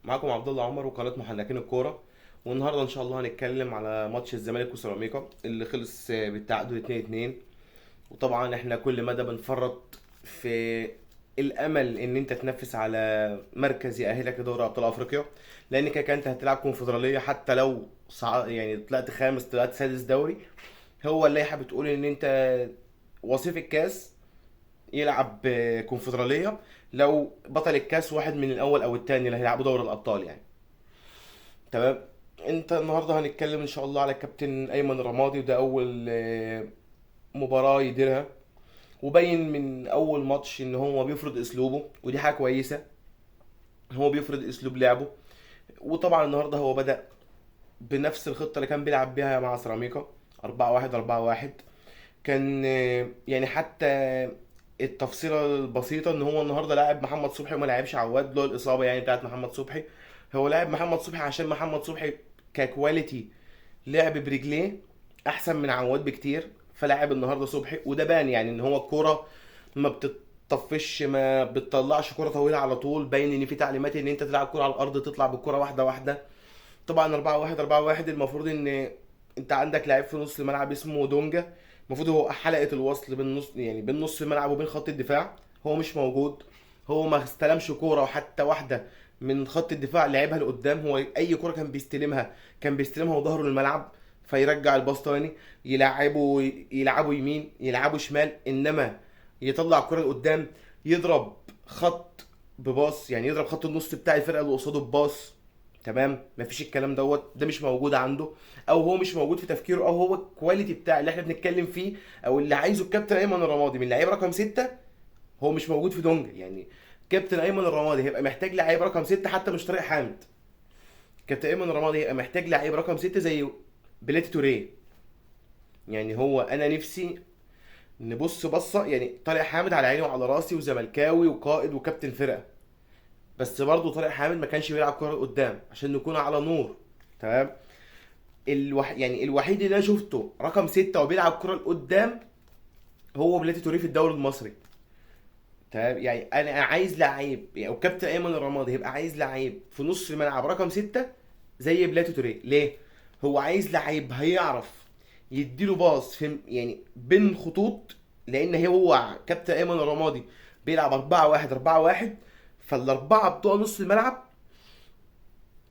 معاكم عبد الله عمر وقناه محلكين الكوره. والنهارده ان شاء الله هنتكلم على ماتش الزمالك وسيراميكا اللي خلص بالتعادل 2-2. وطبعا احنا كل مدى بنفرط في الامل ان انت تنافس على مركز يأهلك لدوري ابطال افريقيا، لان كده كده انت هتلعب كونفدراليه حتى لو يعني طلعت خامس طلعت سادس دوري. هو اللائحه بتقول ان انت وصيف الكاس يلعب كونفدراليه لو بطل الكاس واحد من الاول او الثاني اللي هيلعبوا دوري الابطال يعني. تمام. انت النهارده هنتكلم ان شاء الله على كابتن ايمن الرمادي، وده اول مباراه يديرها، وبين من اول ماتش ان هو بيفرض اسلوبه، ودي حاجه كويسه. هو بيفرض اسلوب لعبه. وطبعا النهارده هو بدأ بنفس الخطه اللي كان بيلعب بيها مع سيراميكا، 4-1 4-1. كان يعني حتى التفصيله البسيطه ان هو النهارده لاعب محمد صبحي وما لعبش عواد له الاصابه يعني بتاعت محمد صبحي. هو لاعب محمد صبحي عشان محمد صبحي ككواليتي لعب برجليه احسن من عواد بكتير، فلعب النهارده صبحي، وده بان يعني ان هو الكوره ما بتطفش، ما بتطلعش كوره طويله على طول، باين ان في تعليمات ان انت تلعب كوره على الارض تطلع بالكوره واحده واحده. طبعا 4-1 4-1 المفروض ان انت عندك لعيب في نص الملعب اسمه دونجا، المفروض هو حلقه الوصل بين نص يعني بين نص الملعب وبين خط الدفاع. هو مش موجود. هو ما استلمش كوره وحتى واحده من خط الدفاع لعبها لقدام. هو اي كوره كان بيستلمها كان بيستلمها وظهره للملعب، فيرجع الباص تاني، يلعبوا يمين يلعبوا شمال، انما يطلع الكوره لقدام، يضرب خط بباص، يعني يضرب خط النص بتاع الفرقه اللي قصاده بباص. تمام، مفيش الكلام دوت، ده مش موجود عنده، او هو مش موجود في تفكيره، او هو الكواليتي بتاع اللي احنا بنتكلم فيه او اللي عايزه الكابتن ايمن الرمادي من لعيب رقم 6 هو مش موجود في دونجا يعني. كابتن ايمن الرمادي هيبقى محتاج لعيب رقم 6، حتى مش طارق حامد. كابتن ايمن الرمادي هيبقى محتاج لعيب رقم 6 زي بلاتي توريه. يعني هو انا نفسي نبص بصه، يعني طارق حامد على عيني وعلى راسي وزملكاوي وقائد وكابتن فرقه، بس برضه طارق حامد ما كانش بيلعب كوره قدام عشان نكون على نور. تمام. يعني الوحيد اللي انا شفته رقم 6 وبيلعب كرة لقدام هو بلاتي توريه في الدوري المصري. تمام. يعني انا عايز لعيب، يعني وكابتن ايمن الرمادي هيبقى عايز لعيب في نص الملعب رقم 6 زي بلاتي توريه. ليه؟ هو عايز لعيب هيعرف يديله باص في يعني بين خطوط، لان هو كابتن ايمن الرمادي بيلعب 4-1 4-1، فالاربعه بتوع نص الملعب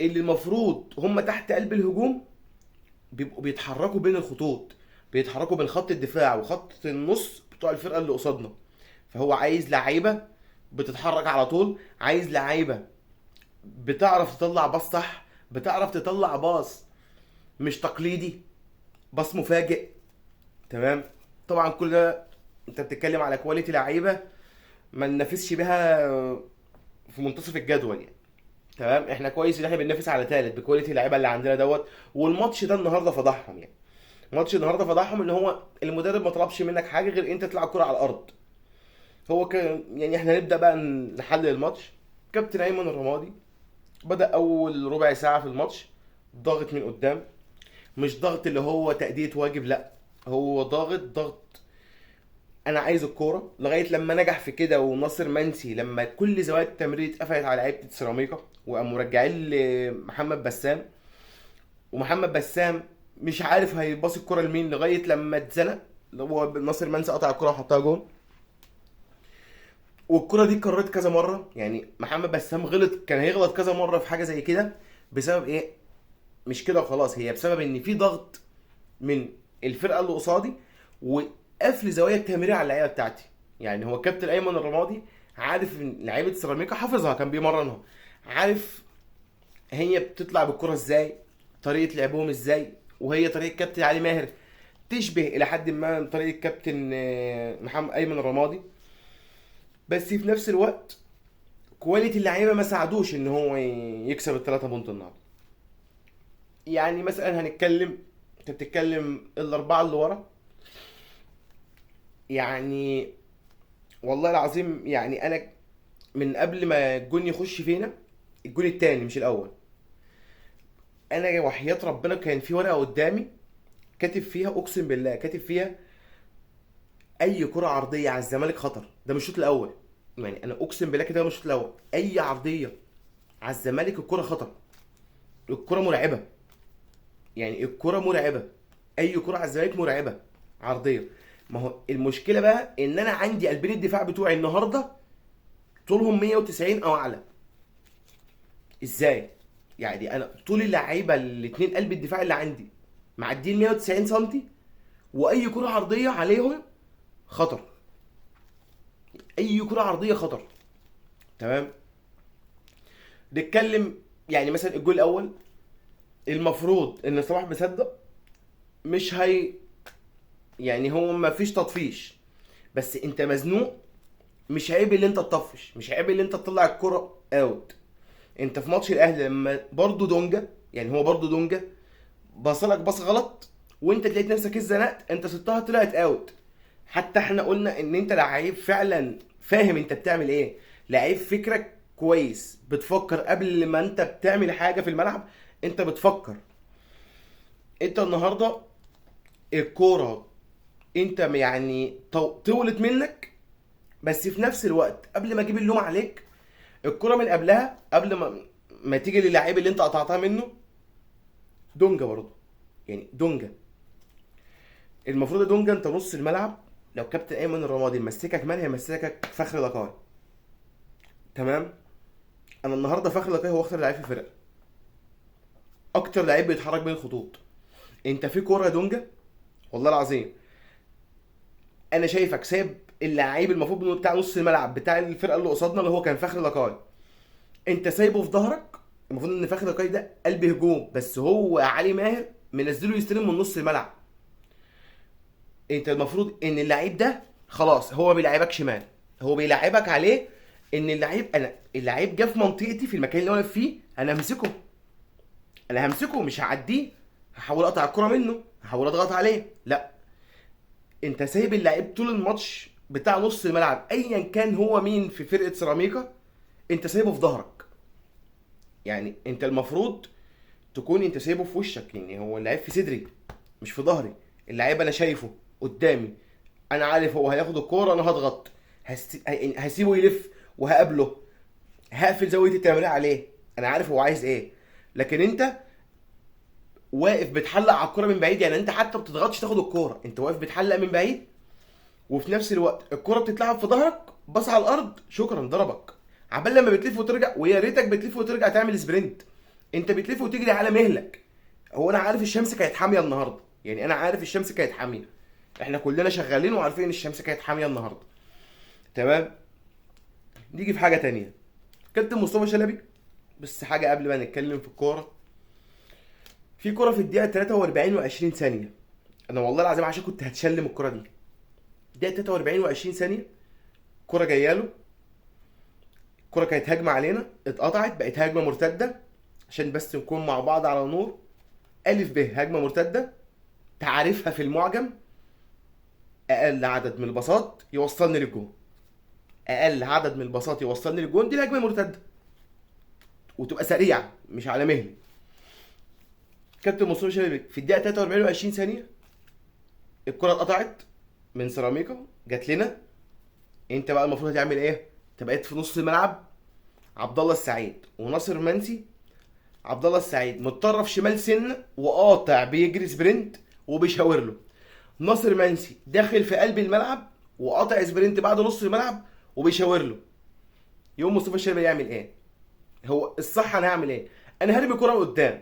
اللي المفروض هم تحت قلب الهجوم بيبقوا بيتحركوا بين الخطوط، بيتحركوا بين خط الدفاع وخط النص بتوع الفرقه اللي قصادنا. فهو عايز لعيبه بتتحرك على طول، عايز لعيبه بتعرف تطلع باص صح، بتعرف تطلع باص مش تقليدي، باص مفاجئ. تمام. طبعا كل ده انت بتتكلم على كواليتي لعيبه ما ننافسش بيها في منتصف الجدول يعني. تمام. احنا كويس ان احنا بننافس على ثالث بكواليتي اللعيبه اللي عندنا دوت. والماتش ده النهارده فضحهم يعني. ماتش النهارده فضحهم ان هو المدرب ما طلبش منك حاجه غير انت تلعب كره على الارض. هو كان يعني احنا نبدا بقى نحلل الماتش. كابتن ايمن الرمادي بدا اول ربع ساعه في الماتش ضاغط من قدام، مش ضغط اللي هو تأدية واجب، لا، هو ضغط انا عايز الكوره، لغايه لما نجح في كده. وناصر منسي لما كل زوايا التمرير اتقفلت على لعيبه سيراميكا وقاموا مرجعين لمحمد بسام، ومحمد بسام مش عارف هيباصي الكرة لمين لغايه لما اتزنق، اللي هو ناصر منسي قطع الكرة وحطها جون. والكرة دي اتكررت كذا مرة، يعني محمد بسام غلط، كان هيغلط كذا مرة في حاجة زي كده. بسبب ايه؟ مش كده وخلاص، هي بسبب ان في ضغط من الفرقة اللي قصادي وقفل زوايا التمرير على اللعيبة بتاعتي. يعني هو كابتن ايمن الرمادي عارف ان لعيبة سيراميكا حافظها، كان بيمرنها، عارف هي بتطلع بالكرة ازاي، طريقة لعبهم ازاي. وهي طريقة كابتن علي ماهر تشبه الى حد ما طريقة كابتن محمد ايمن الرمادي، بس في نفس الوقت كواليتي اللعيبه ما ساعدوش ان هو يكسب الثلاثه بونت النهارده. يعني مثلا هنتكلم، انت بتتكلم الاربعه اللي ورا، يعني والله العظيم يعني انا من قبل ما الجون يخش فينا، الجون التاني مش الاول، انا وحياة ربنا كان في ورقه قدامي كاتب فيها، اقسم بالله كاتب فيها اي كره عرضيه على الزمالك خطر. ده مش الشوط الاول، يعني انا اقسم بالله كده مش الشوط الاول، اي عرضيه على الزمالك الكرة خطر، الكرة مرعبة، يعني الكرة مرعبة، اي كرة على الزمالك مرعبة عرضية. ما هو المشكلة بقى ان انا عندي قلبين الدفاع بتوعي النهاردة طولهم 190 او اعلى. ازاي؟ يعني انا طول اللعيبة الاتنين قلب الدفاع اللي عندي معديين 190 سنتي، واي كرة عرضية عليهم خطر، اي كرة عرضية خطر. تمام. نتكلم يعني مثلا الجول الاول، المفروض ان صلاح مصدق مش هي، يعني هو ما فيش تطفيش، بس انت مزنوق، مش عيب اللي انت تطفش، مش عيب اللي انت تطلع الكرة اوت. انت في ماتش الاهلي لما برضو دونجا، يعني هو برضو دونجا بصلك بص غلط وانت تلاقيت نفسك اتزنقت، انت سبتها طلعت اوت. حتى احنا قلنا ان انت لعيب فعلا فاهم انت بتعمل ايه، لعيب فكرك كويس، بتفكر قبل ما انت بتعمل حاجة في الملعب، انت بتفكر. انت النهاردة الكورة انت يعني طولت منك، بس في نفس الوقت قبل ما اجيب اللوم عليك، الكرة من قبلها قبل ما تيجي للاعيب اللي انت قطعتها منه، دونجا برضه، يعني دونجا المفروض يا دونجا انت نص الملعب، لو كابتن ايمن الرمادي مسكك مان هيمسكك فخر لقاي. تمام. انا النهارده فخر لقاي هو اكتر لعيب في الفرقه، اكتر لعيب بيتحرك بين الخطوط. انت في كوره يا دونجا والله العظيم انا شايفك سايب اللعيب المفروض انه بتاع نص الملعب بتاع الفرقه اللي قصادنا اللي هو كان فخر لقاي، انت سايبه في ظهرك. المفروض ان فخر لقاي ده قلب هجوم، بس هو علي ماهر منزله يستلم من نص الملعب. انت المفروض ان اللعيب ده خلاص هو بيلعبك شمال، هو بيلعبك عليه ان اللعيب، انا اللعيب جه في منطقتي في المكان اللي انا واقف فيه، انا همسكه، انا همسكه مش هعديه، هحاول اقطع الكرة منه، هحاول اضغط عليه. لا، انت سايب اللعيب طول الماتش بتاع نص الملعب ايا كان هو مين في فرقة سيراميكا، انت سايبه في ظهرك. يعني انت المفروض تكون انت سايبه في وشك، يعني هو اللعيب في صدري مش في ظهري. اللعيب انا شايفه قدامي، انا عارف هو هياخد الكوره، انا هضغط، هسيبه يلف وهقابله، هقفل زاويه التمرير عليه، انا عارف هو عايز ايه. لكن انت واقف بتحلق على الكوره من بعيد، يعني انت حتى ما بتضغطش تاخد الكوره، انت واقف بتحلق من بعيد، وفي نفس الوقت الكوره بتتلعب في ظهرك، بص على الارض شكرا ضربك. عبال لما بتلف وترجع، ويا ريتك بتلف وترجع تعمل سبرنت، انت بتلف وتجري على مهلك. هو انا عارف الشمس كانت حاميه النهارده، يعني انا عارف الشمس كانت حاميه، احنا كلنا شغالين وعارفين ان الشمس كانت حاميه النهارده. تمام. نيجي في حاجه تانية، كابتن مصطفى شلبي. بس حاجه قبل ما نتكلم في الكوره، في كوره في الدقيقه 43 و20 ثانيه، انا والله العظيم عشان كنت هتشلم الكوره دي. دقيقه 43 و20 ثانيه، كوره جايه له، الكوره كانت هجمه علينا اتقطعت بقت هجمه مرتده، عشان بس نكون مع بعض على نور. الف ب هجمه مرتده، تعريفها في المعجم اقل عدد من الباصات يوصلني للجون، اقل عدد من الباصات يوصلني للجون دي الهجمه المرتده، وتبقى سريعه مش على مهلي. كابتن مصطفى شلبي في الدقيقه 43 و20 ثانيه الكره اتقطعت من سيراميكا جات لنا، انت بقى المفروض هتعمل ايه؟ انت بقيت في نص الملعب، عبد الله السعيد وناصر منسي. عبد الله السعيد متطرف شمال سن وقاطع بيجري سبرنت وبيشاور له، ناصر منسي داخل في قلب الملعب وقاطع سبرنت بعد نص الملعب وبيشاور له. يوم مصطفى الشلبي يعمل ايه؟ هو الصح انا هعمل ايه؟ انا هرمي الكوره قدام،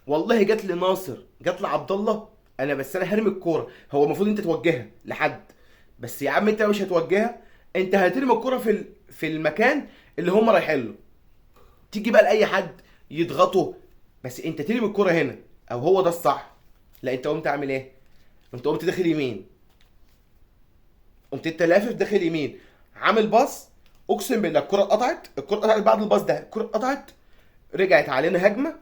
والله جت لناصر جت لعبد الله، انا هرمي الكوره، هو المفروض انت توجهها لحد، بس يا عم انت مش هتوجهها، انت هترمي الكوره في المكان اللي هم رايحين له، تيجي بقى لاي حد يضغطه، بس انت ترمي الكوره هنا، او هو ده الصح. لا، انت قمت عامل ايه؟ انت قمت داخل يمين، قمت انت لافف داخل يمين، عامل باص، اقسم بالله الكره اتقطعت، الكره اتقطعت بعد الباص ده، الكره اتقطعت، رجعت علينا هجمه،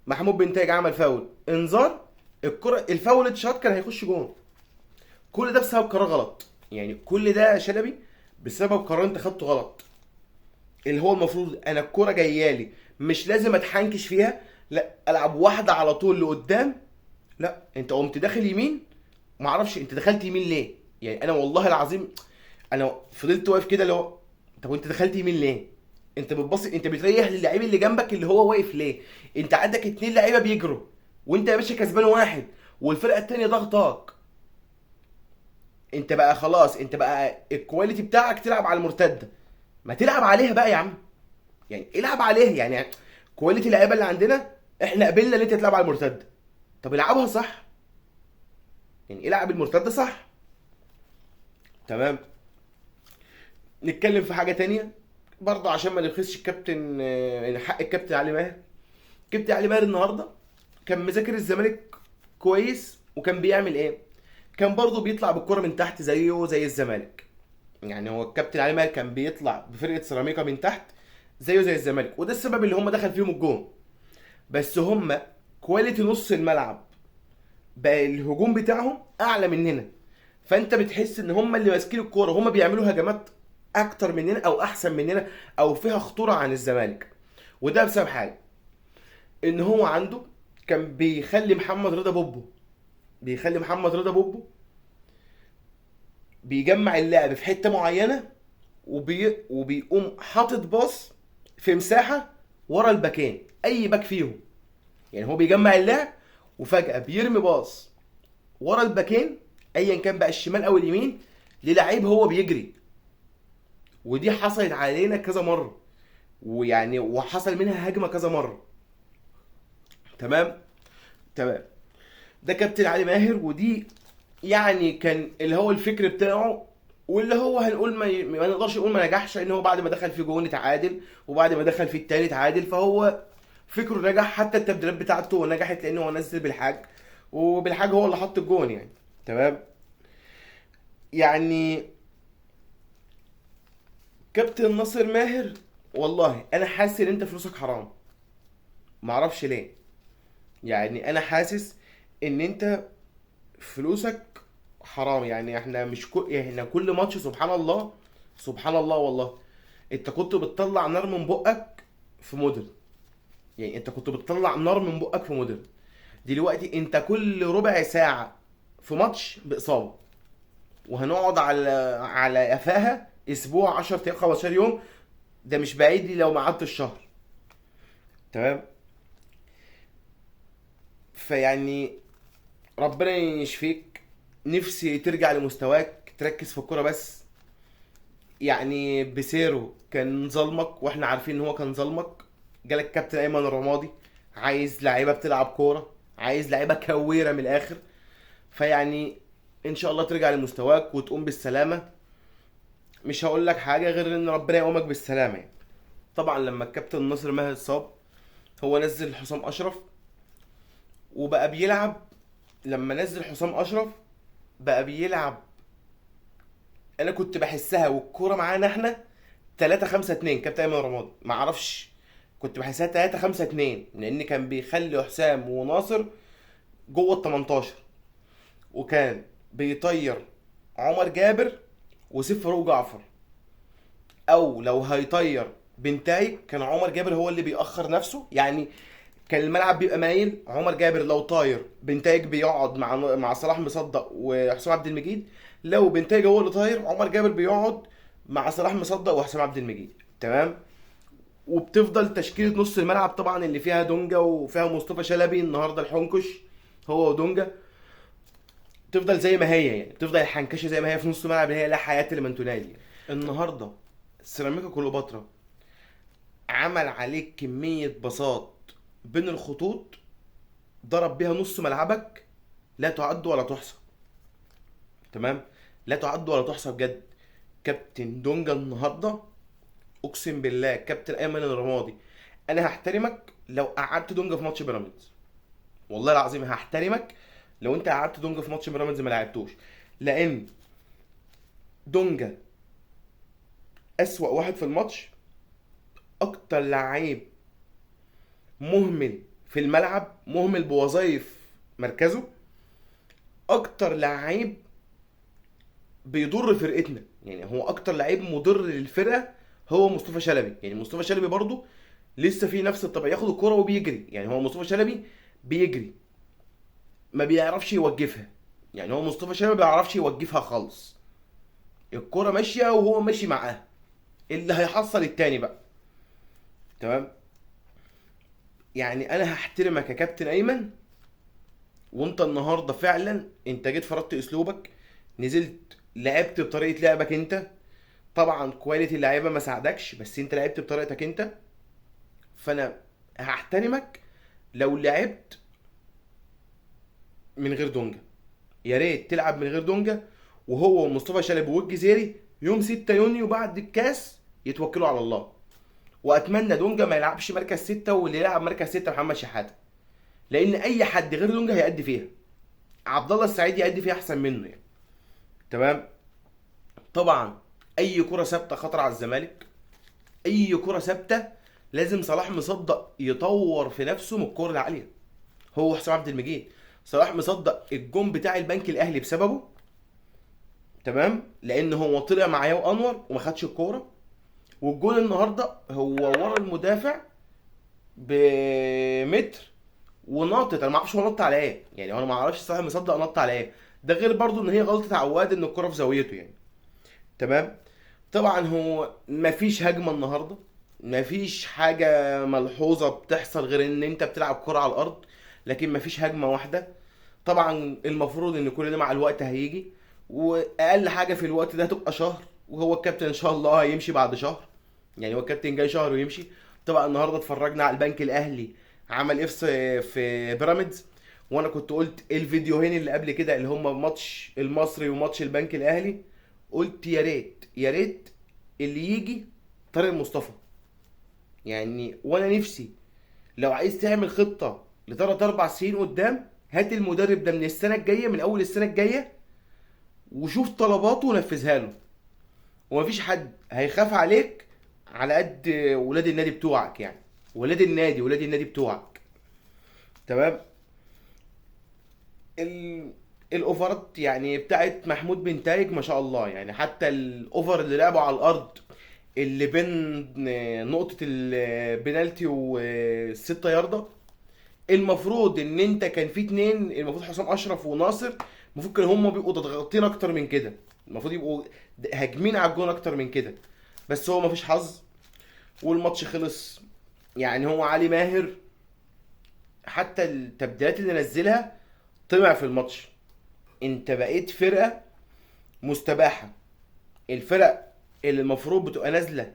محمود بنتايج عمل فاول انذار، الكره الفاول اتشاط كان هيخش جون. كل ده بسبب قرار غلط، يعني كل ده يا شلبي بسبب قرار انت خدته غلط، اللي هو المفروض انا الكره جايه لي مش لازم اتحنكش فيها، لا العب واحده على طول لقدام. لا، انت قمت داخل يمين، معرفش انت دخلت يمين ليه، يعني انا والله العظيم انا فضلت واقف كده اللي هو طب وانت دخلت يمين ليه؟ انت بتبص، انت بتريح للعيب اللي جنبك اللي هو واقف ليه. انت عندك 2 لعيبه بيجروا وانت يا باشا كسبان 1 والفرقه التانيه ضغطاك. انت بقى خلاص، انت بقى الكواليتي بتاعك تلعب على المرتده. ما تلعب عليها بقى يا عم، يعني العب عليها يعني. كواليتي اللعيبه اللي عندنا احنا قبلنا ان انت تلعب على المرتده. طب العبها صح، يعني العب المرتده صح. تمام. نتكلم في حاجه تانية برضه عشان ما نبخسش الكابتن، حق الكابتن علي ماهر. كابتن علي ماهر النهارده كان مذاكر الزمالك كويس، وكان بيعمل ايه؟ كان برضه بيطلع بالكرة من تحت زيه زي الزمالك. يعني هو الكابتن علي ماهر كان بيطلع بفرقة سيراميكا من تحت زيه زي الزمالك، وده السبب اللي هم دخل فيهم الجون. بس هم كواليتي نص الملعب بقى الهجوم بتاعهم اعلى مننا، فانت بتحس ان هم اللي ماسكين الكوره، هم بيعملوا هجمات اكتر مننا او احسن مننا او فيها خطوره عن الزمالك. وده بسبب حاجه، ان هو عنده كان بيخلي محمد رضا بوبو، بيخلي محمد رضا بوبو بيجمع اللعب في حته معينه، وبيقوم حاطط باص في مساحه ورا الباكين، اي باك فيهم. يعني هو بيجمع اللعب وفجاه بيرمي باص ورا الباكين، ايا كان بقى الشمال او اليمين، للعيب هو بيجري. ودي حصلت علينا كذا مره، ويعني وحصل منها هجمه كذا مره. تمام. تمام. ده كابتن علي ماهر، ودي يعني كان اللي هو الفكر بتاعه، واللي هو هنقول ما نقدرش نقول ما نجحش، ان هو بعد ما دخل في جون اتعادل، وبعد ما دخل في التاني اتعادل، فهو فكره نجح. حتى التبديلات بتاعته نجحت لانه هو نزل بالحاج، وبالحاج هو اللي حط الجون يعني. تمام. يعني كابتن ناصر ماهر، والله انا حاسس ان انت فلوسك حرام، معرفش ليه. يعني انا حاسس ان انت فلوسك حرام. يعني احنا مش يعني احنا كل ماتش سبحان الله، سبحان الله والله، انت كنت بتطلع نار من بقك في مودرن. يعني انت كنت بتطلع نار من بقك في مودرن. دلوقتي انت كل ربع ساعة في ماتش بإصابة، وهنقعد على قفاها اسبوع، 10 ايام، 15 يوم. ده مش بعيد لي لو ما قعدت الشهر. تمام. فيعني ربنا يشفيك، نفسي ترجع لمستواك، تركز في الكوره بس. يعني بسيرو كان ظلمك، واحنا عارفين ان هو كان ظلمك. جالك كابتن ايمن الرمادي عايز لعيبه بتلعب كوره، عايز لعيبه كويره من الاخر. فيعني ان شاء الله ترجع لمستواك وتقوم بالسلامه. مش هقول لك حاجه غير ان ربنا يقومك بالسلامه يعني. طبعا لما الكابتن ناصر ماهر اتصاب، هو نزل حسام اشرف وبقى بيلعب. لما نزل حسام اشرف بقى بيلعب، انا كنت بحسها والكوره معانا احنا 3-5-2. كابتن ايمن رمادي ما اعرفش، كنت بحسها 3-5-2، لان كان بيخلي حسام وناصر جوه ال 18، وكان بيطير عمر جابر وسيف فاروق جعفر، او لو هيطير بنتايج كان عمر جابر هو اللي بيأخر نفسه يعني. كان الملعب بيبقى مايل، عمر جابر لو طاير بنتايج بيقعد مع صلاح مصدق وحسام عبد المجيد. لو بنتايج هو اللي طاير، عمر جابر بيقعد مع صلاح مصدق وحسام عبد المجيد. تمام. وبتفضل تشكيله نص الملعب طبعا اللي فيها دونجا وفيها مصطفى شلبي النهارده الحنكش هو ودونجا، تفضل زي ما هي. يعني تفضل الحنكشه زي ما هي في نص الملعب اللي هي لا حياه لمن تنادي. النهارده سيراميكا كليوباترا عمل عليك كميه باصات بين الخطوط، ضرب بيها نص ملعبك، لا تعد ولا تحصى. تمام. لا تعد ولا تحصى بجد. كابتن دونجا النهارده، اقسم بالله كابتن ايمن الرمادي، انا هحترمك لو قعدت دونجا في ماتش بيراميدز. والله العظيم هحترمك لو انت قعدت دونجا في ماتش بيراميدز ما لعبتوش، لان دونجا اسوأ واحد في الماتش، اكتر لعيب مهمل في الملعب، مهمل بوظايف مركزه، اكتر لعيب بيضر فرقتنا. يعني هو اكتر لعيب مضر للفرقه هو مصطفى شلبي. يعني مصطفى شلبي برضو لسه في نفس الطبع، ياخد الكرة وبيجري. يعني هو مصطفى شلبي بيجري، ما بيعرفش يوقفها. يعني هو مصطفى شلبي ما بيعرفش يوقفها خالص، الكرة ماشيه وهو ماشي معاها، اللي هيحصل التاني بقى. تمام. يعني انا هحترمك يا كابتن ايمن، وانت النهارده فعلا انت جيت فرضت اسلوبك، نزلت لعبت بطريقه لعبك انت. طبعا كواليتي اللعيبه ما ساعدكش، بس انت لعبت بطريقتك انت. فانا هحترمك لو لعبت من غير دونجا. يا ريت تلعب من غير دونجا، وهو ومصطفى شلبي والجزيري يوم 6 يونيو بعد الكاس يتوكلوا على الله. واتمنى دونجا ما يلعبش مركز 6، واللي يلعب مركز 6 محمد شحاته، لان اي حد غير دونجا هيأدي فيها. عبد الله السعيد يأدي فيها احسن منه يعني. تمام. طبعا اي كرة ثابته خطر على الزمالك. اي كرة ثابته لازم صلاح مصدق يطور في نفسه من الكرة العاليه. هو حسام عبد المجيد، صلاح مصدق الجون بتاع البنك الاهلي بسببه. تمام، لان هو طلع مع ياو انور وما خدش الكوره. والجون النهارده هو ورا المدافع بمتر ونطت. انا ما اعرفش هو نط على ايه يعني، انا ما اعرفش صلاح مصدق نط على ايه. ده غير برضو ان هي غلطه عواد ان الكوره في زاويته يعني. تمام. طبعا هو مفيش هجمه النهارده، مفيش حاجه ملحوظه بتحصل غير ان انت بتلعب كره على الارض، لكن مفيش هجمه واحده. طبعا المفروض ان كل ده مع الوقت هيجي، واقل حاجه في الوقت ده هتبقى شهر، وهو الكابتن ان شاء الله هيمشي بعد شهر. يعني هو الكابتن جاي شهر ويمشي. طبعا النهارده اتفرجنا على البنك الاهلي عمل ايه في بيراميدز. وانا كنت قلت الفيديوهين اللي قبل كده اللي هم ماتش المصري وماتش البنك الاهلي، قلت يا ريت يا ريت اللي يجي طارق مصطفى. يعني وانا نفسي لو عايز تعمل خطه لثلاث اربع سنين قدام، هات المدرب ده من السنه الجايه، من اول السنه الجايه، وشوف طلباته ونفذها له. ومفيش حد هيخاف عليك على قد ولاد النادي بتوعك يعني. ولاد النادي بتوعك. تمام. ال... الاوفرات يعني بتاعت محمود بن تايج ما شاء الله يعني. حتى الاوفر اللي لعبه على الارض اللي بين نقطة البنالتي والستة ياردة، المفروض ان انت كان في اتنين، المفروض حسام اشرف وناصر، المفروض كانوا هم بيبقوا ضاغطين اكتر من كده، المفروض يبقوا هاجمين على الجون اكتر من كده. بس هو مفيش حظ والماتش خلص. يعني هو علي ماهر حتى التبديلات اللي نزلها طمع في الماتش. انت بقيت فرقة مستباحة. الفرق اللي المفروض بتبقى نازلة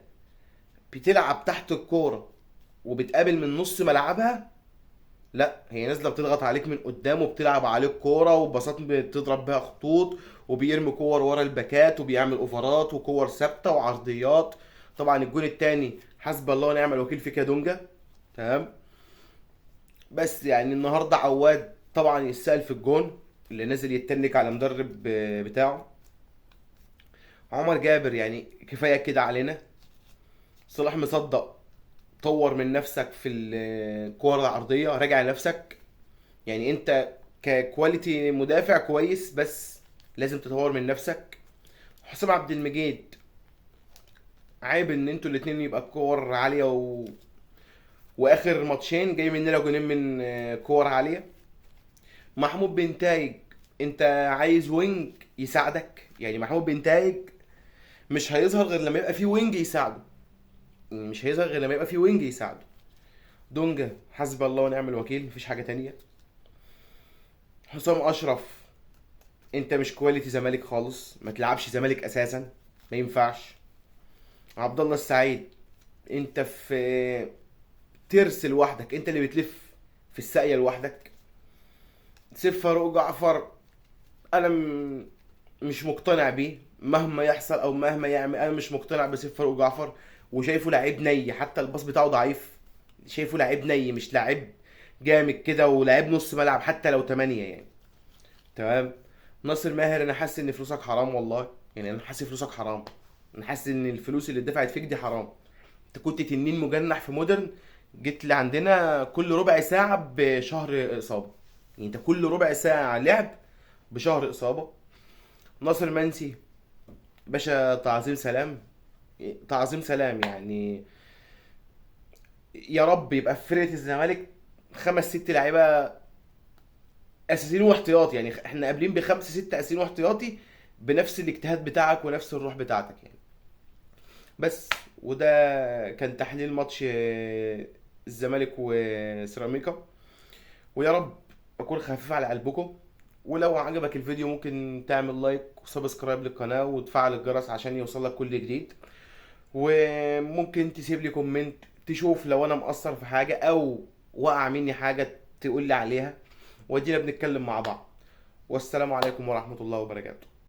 بتلعب تحت الكورة وبتقابل من نص ملعبها، لا هي نازله بتضغط عليك من قدام وبتلعب عليك كوره وبساط بتضرب بيها خطوط، وبيرمي كور ورا الباكات وبيعمل اوفرات وكور ثابته وعرضيات. طبعا الجون التاني حسب الله ونعم الوكيل في كادونجا. تمام. بس يعني النهارده عواد طبعا يسأل في الجون اللي نازل يتنك على مدرب بتاعه. عمر جابر يعني كفايه كده علينا. صلاح مصدق طور من نفسك في الكور العرضيه، راجع نفسك. يعني انت ككواليتي مدافع كويس، بس لازم تطور من نفسك. حسام عبد المجيد عيب ان انتوا الاتنين يبقى الكور عاليه واخر ماتشين جاي مننا جونين من كور عاليه. محمود بن تايج انت عايز وينج يساعدك. يعني محمود بن تايج مش هيظهر غير لما يبقى فيه وينج يساعده. يعني مش هيظهر غير لما يبقى فيه وينج يساعده. دونجا حسب الله ونعم الوكيل، مفيش حاجه تانية. حسام اشرف انت مش كواليتي زمالك خالص، ما تلعبش زمالك اساسا، ما ينفعش. عبد الله السعيد انت في ترس لوحدك، انت اللي بتلف في الساقيه لوحدك. سيف فاروق جعفر انا مش مقتنع بيه مهما يحصل او مهما يعمل. انا مش مقتنع بسيف فاروق جعفر، وشايفه لعيب ني، حتى الباص بتاعه ضعيف. شايفه لعيب ني مش لعيب جامد كده، ولعيب نص ملعب حتى لو 8 يعني. تمام. ناصر ماهر انا حاسس ان فلوسك حرام والله. يعني انا حاسس فلوسك حرام. انا حاسس ان الفلوس اللي اتدفعت فيك دي حرام. انت كنت تنين مجنح في مودرن، جيت لي عندنا كل ربع ساعة بشهر إصابة. يعني انت كل ربع ساعة لعب بشهر إصابة. ناصر منسي باشا تعظيم سلام. تعظيم سلام يعني. يا رب يبقى في فرقة الزمالك خمس ست لعيبة اساسيين واحتياطي. يعني احنا قابلين بخمسه سته اساسيين واحتياطي بنفس الاجتهاد بتاعك ونفس الروح بتاعتك يعني. بس وده كان تحليل ماتش الزمالك وسيراميكا. ويا رب اكون خفيف على قلبكم. ولو عجبك الفيديو ممكن تعمل لايك وسبسكرايب للقناة وتفعل الجرس عشان يوصلك كل جديد. وممكن تسيب لي كومنت تشوف لو انا مقصر في حاجة او وقع مني حاجة تقول لي عليها، ودينا بنتكلم مع بعض. والسلام عليكم ورحمة الله وبركاته.